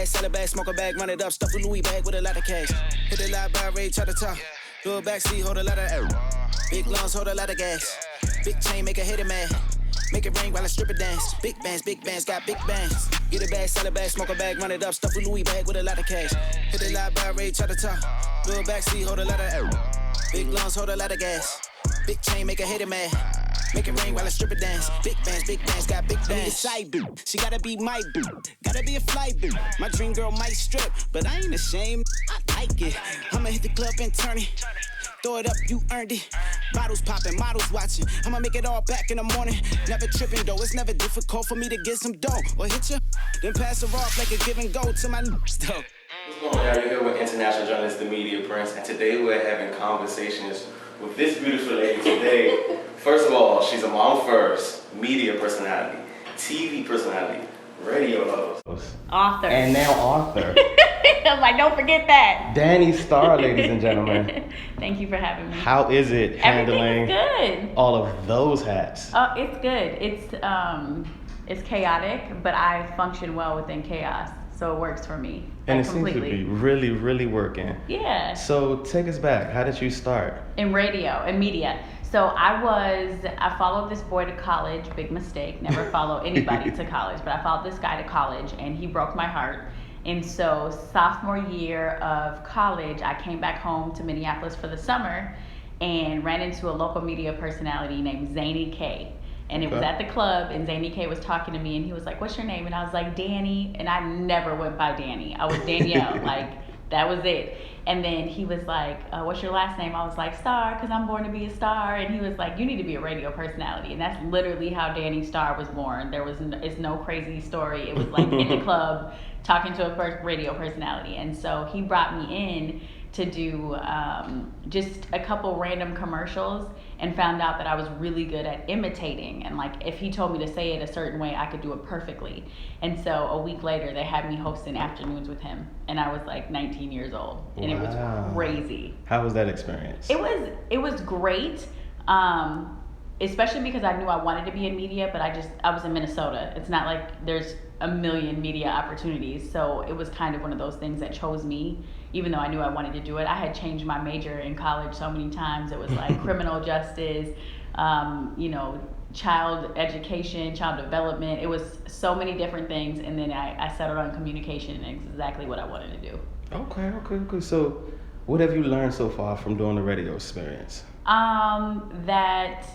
bag, sell a bag, smoke a bag, run it up, stuff a Louis bag with a lot of cash. Hit the live bar, rate, try to talk. Do a backseat, hold a lot of air. Big lungs, hold a lot of gas. Big chain, make a hit it mad. Make it rain while I strip it dance. Big bands, got big bands. Get a bag, sell a bag, smoke a bag, run it up, stuff a Louis bag with a lot of cash. Hit the live bar, rate, try to talk. Do a backseat, hold a lot of air. Big lungs, hold a lot of gas. Big chain, make a hit it mad. Make it rain while I strip it dance. Big bands, got big bands. Side boo, she gotta be my boo. Gotta be a fly boo. My dream girl might strip, but I ain't ashamed. I like it. I'ma hit the club and turn it. Throw it up, you earned it. Bottles popping, models watching. I'ma make it all back in the morning. Never tripping though, it's never difficult for me to get some dough. Or hit you, then pass her off like a give and go to my stuff. What's going on, y'all? You're here with international journalist, The Media Prince, and today we're having conversations with this beautiful lady today. First of all, she's a mom first, media personality, TV personality, radio host, author, and now author. I'm like, don't forget that. Danni Starr, ladies and gentlemen. Thank you for having me. How is it handling good. all of those hats? Oh, it's good. It's chaotic, but I function well within chaos, so it works for me. And it completely. seems to be really, really working. Yeah. So take us back. How did you start? In radio and media. So I followed this boy to college. Big mistake. Never follow anybody to college, but I followed this guy to college, and he broke my heart. And so sophomore year of college, I came back home to Minneapolis for the summer and ran into a local media personality named Zany K. And it was at the club, and Zany K was talking to me, and he was like, "What's your name?" And I was like, "Danny." And I never went by Danny. I was Danielle. Like, that was it. And then he was like, "What's your last name?" I was like, "Starr, because I'm born to be a star." And he was like, "You need to be a radio personality." And that's literally how Danni Starr was born. It's no crazy story. It was like in the club talking to a first radio personality. And so he brought me in to do just a couple random commercials, and found out that I was really good at imitating. And like, if he told me to say it a certain way, I could do it perfectly. And so a week later, they had me hosting afternoons with him, and I was like 19 years old, and It was crazy. How was that experience? It was great. Especially because I knew I wanted to be in media, but I was in Minnesota. It's not like there's a million media opportunities. So it was kind of one of those things that chose me, even though I knew I wanted to do it. I had changed my major in college so many times. It was like criminal justice, child education, child development. It was so many different things. And then I settled on communication, and exactly what I wanted to do. Okay. So what have you learned so far from doing the radio experience? That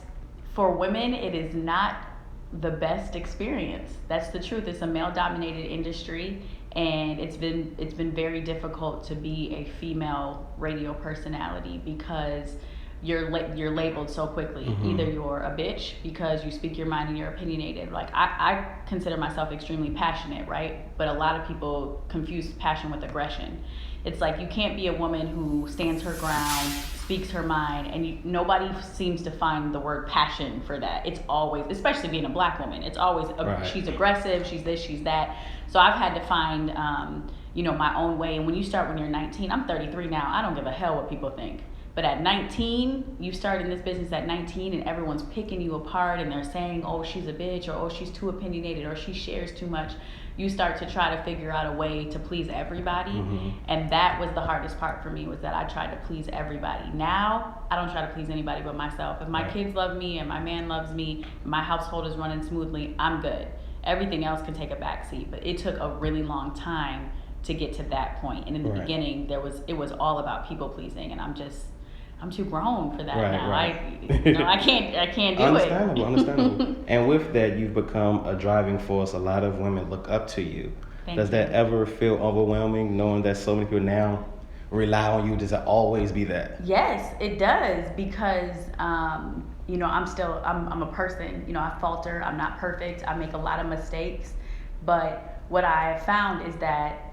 for women, it is not the best experience. That's the truth. It's a male-dominated industry, and it's been very difficult to be a female radio personality because you're labeled so quickly. Mm-hmm. Either you're a bitch because you speak your mind and you're opinionated. Like, I consider myself extremely passionate, right? But a lot of people confuse passion with aggression. It's like you can't be a woman who stands her ground, speaks her mind, and nobody seems to find the word passion for that. It's always, especially being a black woman, it's always, she's aggressive, she's this, she's that. So I've had to find, my own way. And when you're 19, I'm 33 now, I don't give a hell what people think. But at 19, you start in this business at 19, and everyone's picking you apart, and they're saying, "Oh, she's a bitch," or "Oh, she's too opinionated," or "She shares too much." You start to try to figure out a way to please everybody. Mm-hmm. And that was the hardest part for me, was that I tried to please everybody. Now, I don't try to please anybody but myself. If my kids love me and my man loves me, my household is running smoothly, I'm good. Everything else can take a backseat. But it took a really long time to get to that point. And in the beginning, it was all about people pleasing, and I'm too grown for that now. Right. I can't do it. Understandable. And with that, you've become a driving force. A lot of women look up to you. Does that ever feel overwhelming, knowing that so many people now rely on you? Does it always be that? Yes, it does, because I'm a person. I falter. I'm not perfect. I make a lot of mistakes. But what I found is that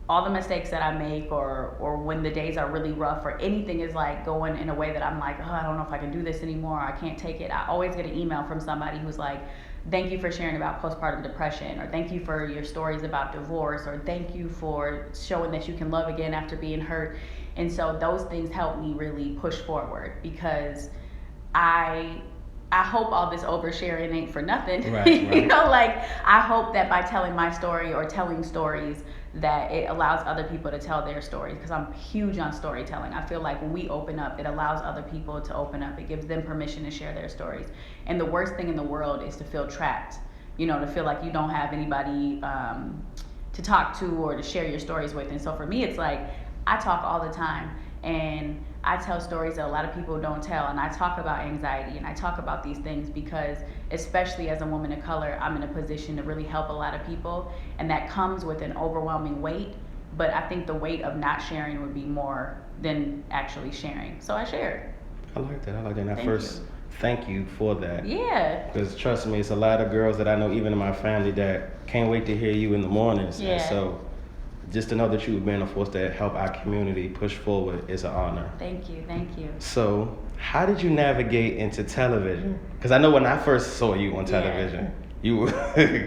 all the mistakes that I make, or when the days are really rough, or anything is like going in a way that I'm like, oh, I don't know if I can do this anymore, I can't take it, I always get an email from somebody who's like, "Thank you for sharing about postpartum depression," or "Thank you for your stories about divorce," or "Thank you for showing that you can love again after being hurt." And so those things help me really push forward, because I hope all this oversharing ain't for nothing. Right. I hope that by telling my story or telling stories, that it allows other people to tell their stories, because I'm huge on storytelling. I feel like when we open up, it allows other people to open up. It gives them permission to share their stories. And the worst thing in the world is to feel trapped, to feel like you don't have anybody to talk to or to share your stories with. And so for me, it's like I talk all the time, and I tell stories that a lot of people don't tell, and I talk about anxiety, and I talk about these things because, especially as a woman of color, I'm in a position to really help a lot of people, and that comes with an overwhelming weight. But I think the weight of not sharing would be more than actually sharing. So I shared. I like that. And thank you for that. Yeah. Because trust me, it's a lot of girls that I know, even in my family, that can't wait to hear you in the mornings. Yeah. And so just to know that you've been a force to help our community push forward is an honor. Thank you. So how did you navigate into television? Because I know when I first saw you on television, you were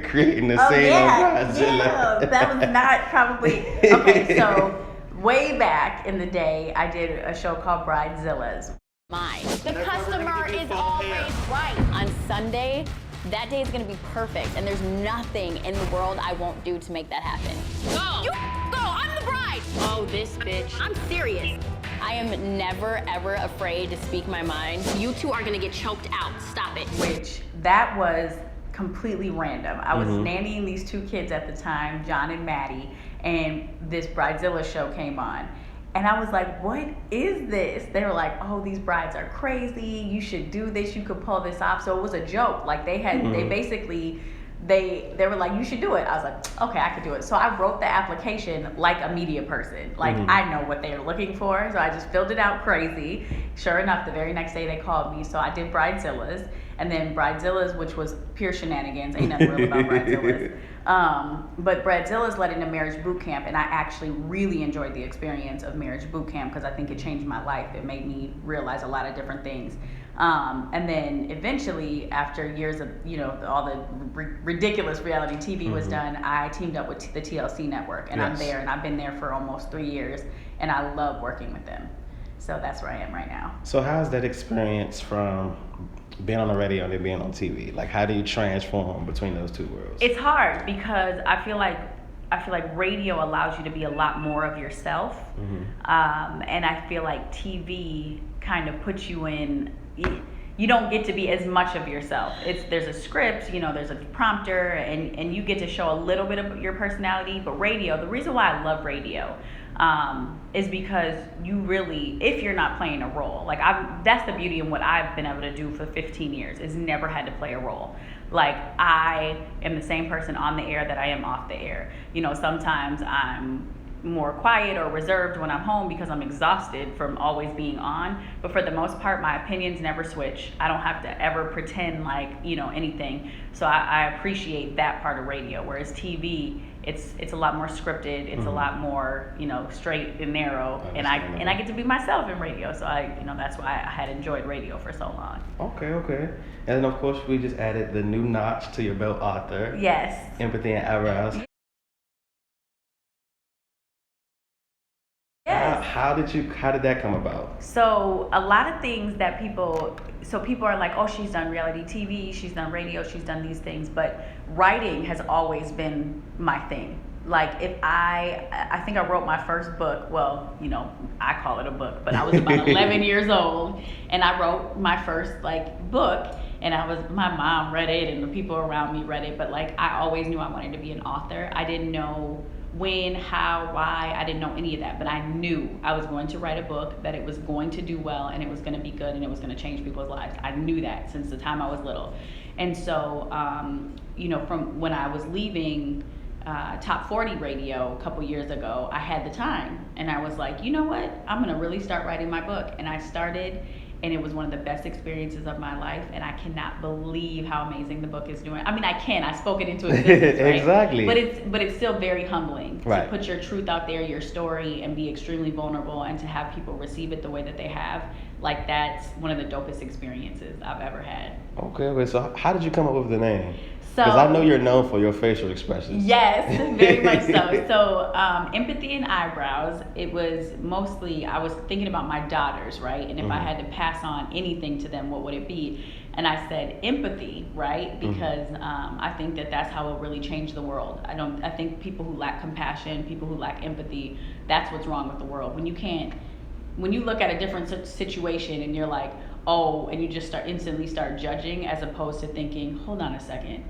creating the scene on Godzilla. Yeah, that was not probably... Okay, so way back in the day, I did a show called Bridezillas. The customer is always right. On Sunday, that day is going to be perfect, and there's nothing in the world I won't do to make that happen. Go! You go! I'm the bride! Oh, this bitch. I'm serious. I am never, ever afraid to speak my mind. You two are going to get choked out. Stop it. Which, that was completely random. I was nannying these two kids at the time, John and Maddie, and this Bridezilla show came on. And I was like, what is this? They were like, oh, these brides are crazy. You should do this. You could pull this off. So it was a joke. Like they basically, they were like, you should do it. I was like, okay, I could do it. So I wrote the application like a media person. Like I know what they were looking for. So I just filled it out crazy. Sure enough, the very next day they called me. So I did Bridezillas. And then Bridezillas, which was pure shenanigans. Ain't nothing real about Bridezillas. But Bridezillas led into Marriage Boot Camp, and I actually really enjoyed the experience of Marriage Boot Camp because I think it changed my life. It made me realize a lot of different things. And then eventually, after years of all the ridiculous reality TV was done, I teamed up with the TLC network, and I'm there, and I've been there for almost 3 years, and I love working with them. So that's where I am right now. So how's that experience from being on the radio and then being on TV? Like, how do you transform between those two worlds? It's hard because I feel like radio allows you to be a lot more of yourself, and I feel like TV kind of puts you in. You don't get to be as much of yourself. There's a script, there's a prompter, and you get to show a little bit of your personality. But radio, the reason why I love radio is because you really, if you're not playing a role, like that's the beauty in what I've been able to do for 15 years, is never had to play a role. Like I am the same person on the air that I am off the air. Sometimes I'm more quiet or reserved when I'm home because I'm exhausted from always being on, but for the most part my opinions never switch. I don't have to ever pretend like anything. So I appreciate that part of radio, whereas TV, it's a lot more scripted, it's a lot more straight and narrow, and I get to be myself in radio. So that's why I had enjoyed radio for so long. Okay. And then of course we just added the new notch to your belt, Arthur. Yes. Empathy and Eyebrows. Yes. How did that come about? So a lot of things that people are like, oh, she's done reality TV, she's done radio, she's done these things, but writing has always been my thing. Like if I think I wrote my first book, well, I call it a book, but I was about 11 years old, and I wrote my first book, and my mom read it and the people around me read it, but I always knew I wanted to be an author. I didn't know when, how, why, I didn't know any of that, but I knew I was going to write a book, that it was going to do well, and it was going to be good, and it was going to change people's lives. I knew that since the time I was little. And so, from when I was leaving Top 40 radio a couple years ago, I had the time, and I was like, you know what, I'm going to really start writing my book. And I started, and it was one of the best experiences of my life, and I cannot believe how amazing the book is doing. I mean, I spoke it into existence, right? Exactly. But it's still very humbling to put your truth out there, your story, and be extremely vulnerable, and to have people receive it the way that they have. That's one of the dopest experiences I've ever had. Okay, so how did you come up with the name? Because I know you're known for your facial expressions. Yes, very much so. So empathy and eyebrows, it was mostly, I was thinking about my daughters, right? And if I had to pass on anything to them, what would it be? And I said empathy, right? Because I think that that's how it really changed the world. I think people who lack compassion, people who lack empathy, that's what's wrong with the world. When you look at a different situation and you're like, oh, and you just instantly start judging as opposed to thinking, hold on a second.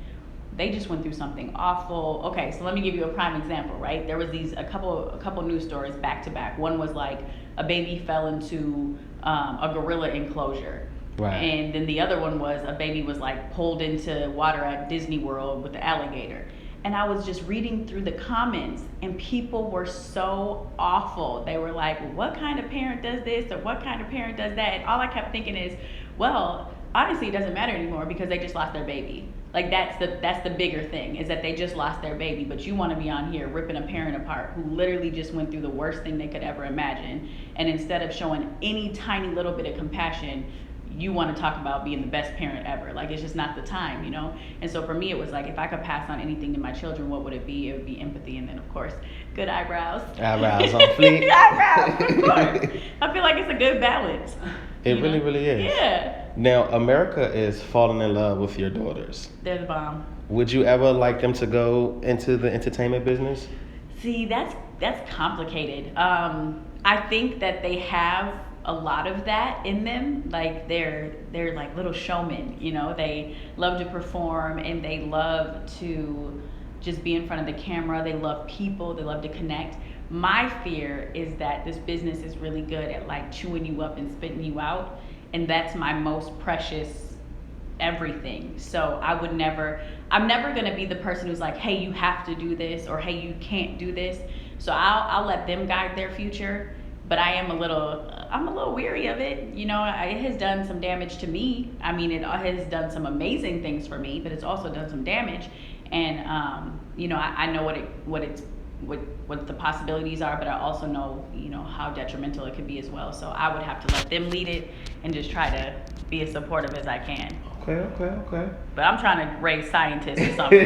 They just went through something awful. Okay, so let me give you a prime example, right? There was a couple news stories back to back. One was like a baby fell into a gorilla enclosure. Right. And then the other one was a baby was like pulled into water at Disney World with the alligator. And I was just reading through the comments and people were so awful. They were like, what kind of parent does this or what kind of parent does that? And all I kept thinking is, well, honestly, it doesn't matter anymore because they just lost their baby. Like that's the bigger thing, is that they just lost their baby, but you want to be on here ripping a parent apart who literally just went through the worst thing they could ever imagine. And instead of showing any tiny little bit of compassion, you want to talk about being the best parent ever. Like, it's just not the time, you know? And so for me, it was like, if I could pass on anything to my children, what would it be? It would be empathy. And then, of course, good eyebrows. Eyebrows on fleek. Eyebrows, of course. I feel like it's a good balance. It really, really is. Yeah. Now, America is falling in love with your daughters. They're the bomb. Would you ever like them to go into the entertainment business? See, that's complicated. I think that they have a lot of that in them. Like they're like little showmen, you know. They love to perform and they love to just be in front of the camera. They love people. They love to connect. My fear is that this business is really good at like chewing you up and spitting you out, and that's my most precious everything. So I'm never gonna be the person who's like, hey, you have to do this, or hey, you can't do this. So I'll let them guide their future. But I'm a little weary of it. You know, it has done some damage to me. I mean, it has done some amazing things for me, but it's also done some damage. And you know, I know what the possibilities are, but I also know, you know, how detrimental it could be as well. So I would have to let them lead it and just try to be as supportive as I can. Okay. But I'm trying to raise scientists or something.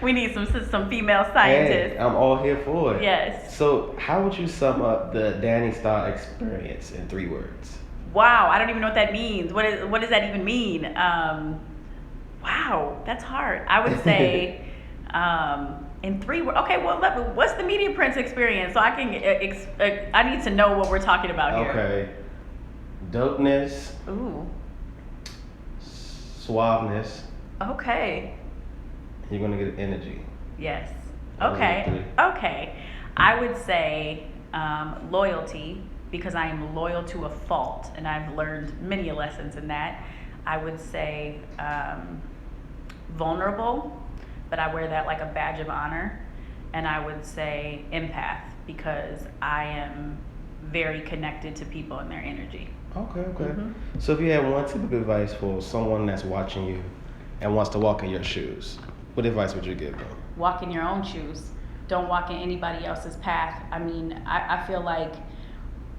We need some female scientists. Hey, I'm all here for it. Yes. So how would you sum up the Danni Starr experience in 3 words? Wow, I don't even know what that means. What does that even mean? Wow, that's hard. I would say in 3 words. Okay, well, what's the Media Prince experience? So I can I need to know what we're talking about here. Okay. Dopeness. Ooh. Suaveness. Okay. You're gonna get energy. Yes. Those are the Okay. 3. Okay. I would say loyalty, because I am loyal to a fault, and I've learned many lessons in that. I would say vulnerable, but I wear that like a badge of honor. And I would say empath, because I am very connected to people and their energy. Okay. Mm-hmm. So if you had one tip of advice for someone that's watching you and wants to walk in your shoes, what advice would you give them? Walk in your own shoes. Don't walk in anybody else's path. I mean, I feel like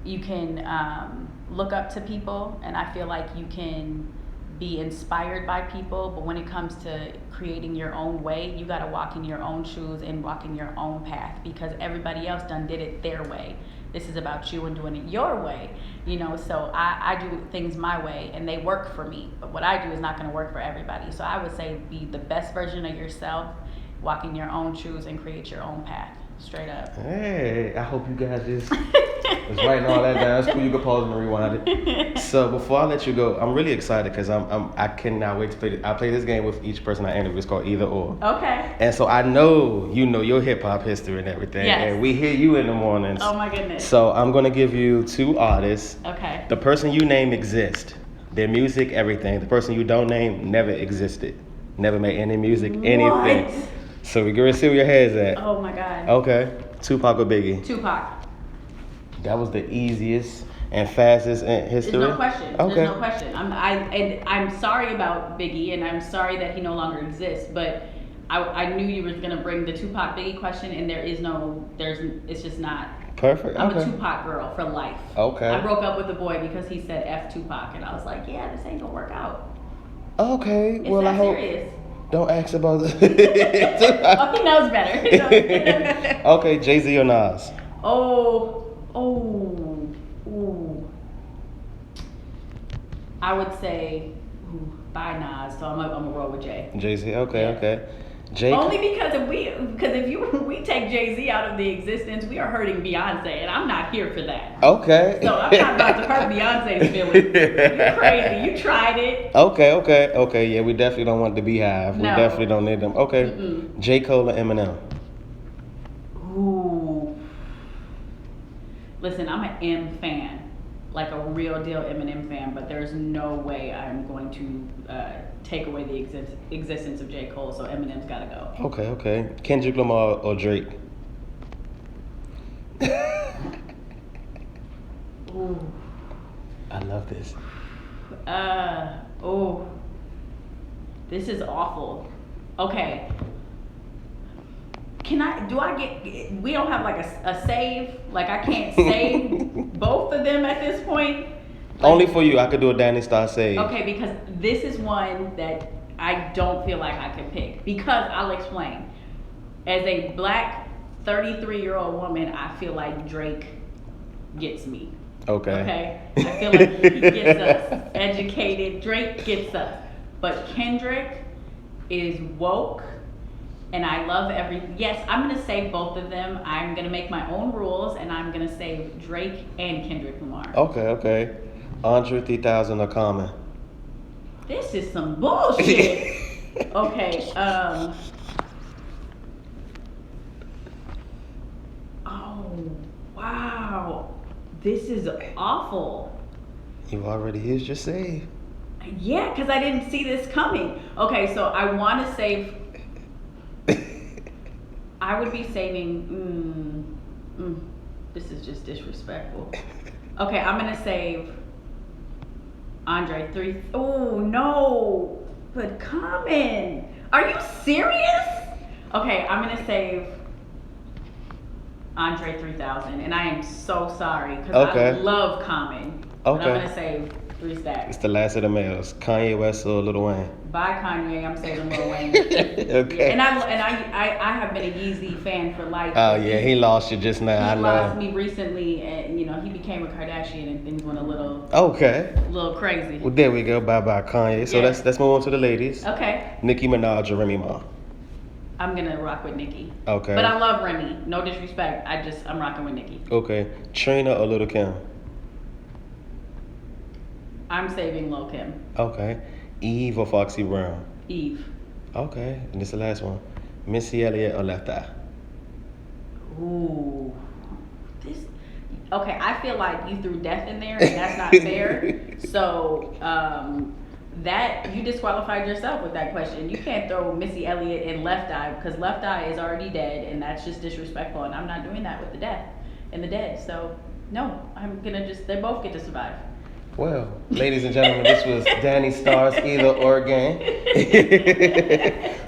you can look up to people, and I feel like you can be inspired by people, but when it comes to creating your own way, you got to walk in your own shoes and walk in your own path, because everybody else done did it their way. This is about you and doing it your way, you know. So I do things my way and they work for me, but what I do is not going to work for everybody. So I would say be the best version of yourself, walk in your own shoes, and create your own path. Straight up. Hey, I hope you guys just was writing all that down. It's cool. You can pause and rewind it. So before I let you go, I'm really excited because I cannot wait to play it. I play this game with each person I interview. It's called Either Or. Okay. And so I know you know your hip hop history and everything. Yes. And we hear you in the mornings. Oh my goodness. So I'm gonna give you 2 artists. Okay. The person you name exists. Their music, everything. The person you don't name never existed. Never made any music, anything. What? So we're gonna see where your head's at. Oh my God. Okay. Tupac or Biggie? Tupac. That was the easiest and fastest in history. There's no question. Okay. There's no question. I'm sorry about Biggie, and I'm sorry that he no longer exists. But I knew you were gonna bring the Tupac Biggie question, and it's just not. Perfect. I'm okay. a Tupac girl for life. Okay. I broke up with the boy because he said F Tupac, and I was like, yeah, this ain't gonna work out. Okay, It's well, not I hope. serious. Don't ask about Oh, he knows better. Okay, Jay-Z or Nas? Ooh. I would say by Nas, so I'm gonna roll with Jay. Jay-Z, okay. Only because if we take Jay-Z out of the existence, we are hurting Beyonce, and I'm not here for that. Okay. So I'm not about to hurt Beyonce's feelings. You crazy? You tried it. Okay. Yeah, we definitely don't want the Beehive. No. We definitely don't need them. Okay. J. Cole or Eminem? Ooh. Listen, I'm an M fan, like a real deal Eminem fan, but there's no way I'm going to take away the existence of J. Cole, so Eminem's gotta go. Okay. Kendrick Lamar or Drake? Ooh. I love this. This is awful. Okay. We don't have like a save? Like I can't save both of them at this point? Like, only for you, I could do a Danni Starr save. Okay, because this is one that I don't feel like I could pick. Because I'll explain. As a black 33-year-old woman, I feel like Drake gets me. Okay? I feel like he gets us educated. Drake gets us. But Kendrick is woke. And I love yes, I'm going to save both of them. I'm going to make my own rules, and I'm going to save Drake and Kendrick Lamar. Okay. Andre 3000 or Common? This is some bullshit. Okay, oh, wow. This is awful. You already used your save. Yeah, because I didn't see this coming. Okay, so I want to save... I would be saving. This is just disrespectful. Okay, I'm gonna save Andre 3. Oh no, but Common. Are you serious? Okay, I'm gonna save Andre 3000, and I am so sorry because I love Common. But I'm gonna save 3 stacks. It's the last of the males. Kanye West or Lil Wayne? Bye Kanye, I'm saving Lil Wayne. Okay. And I have been a Yeezy fan for life. Oh yeah, he lost you just now. I know. He lost me recently, and he became a Kardashian, and things went a little crazy. Well, there we go. Bye Kanye. So let's move on to the ladies. Okay. Nicki Minaj or Remy Ma? I'm gonna rock with Nicki. Okay. But I love Remy. No disrespect. I'm rocking with Nicki. Okay. Trina or Lil' Kim? I'm saving Lil' Kim. Okay. Eve or Foxy Brown? Eve. Okay. And this is the last one. Missy Elliott or Left Eye? Ooh. Okay, I feel like you threw death in there, and that's not fair. So, that you disqualified yourself with that question. You can't throw Missy Elliott and Left Eye because Left Eye is already dead, and that's just disrespectful. And I'm not doing that with the death and the dead. So, no, I'm gonna they both get to survive. Well, ladies and gentlemen, this was Danni Starr's Either Or game.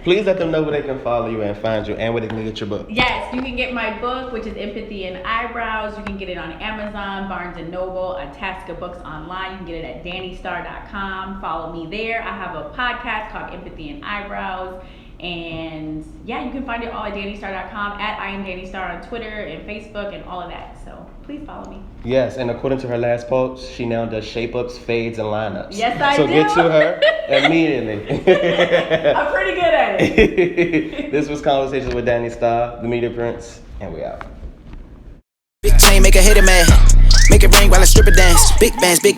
Please let them know where they can follow you and find you and where they can get your book. Yes, you can get my book, which is Empathy and Eyebrows. You can get it on Amazon, Barnes & Noble, Itasca Books online. You can get it at DanniStarr.com. Follow me there. I have a podcast called Empathy and Eyebrows. And yeah, you can find it all at DanniStarr.com, at I am Danni Starr on Twitter and Facebook and all of that. So please follow me. Yes, and according to her last post, she now does shape-ups, fades, and lineups. Yes, I do. So get to her immediately. I'm pretty good at it. This was Conversations with Danni Starr, the Media Prince, and we out. Big chain make a hater mad. Make it rain while I strip it dance. Big bands, big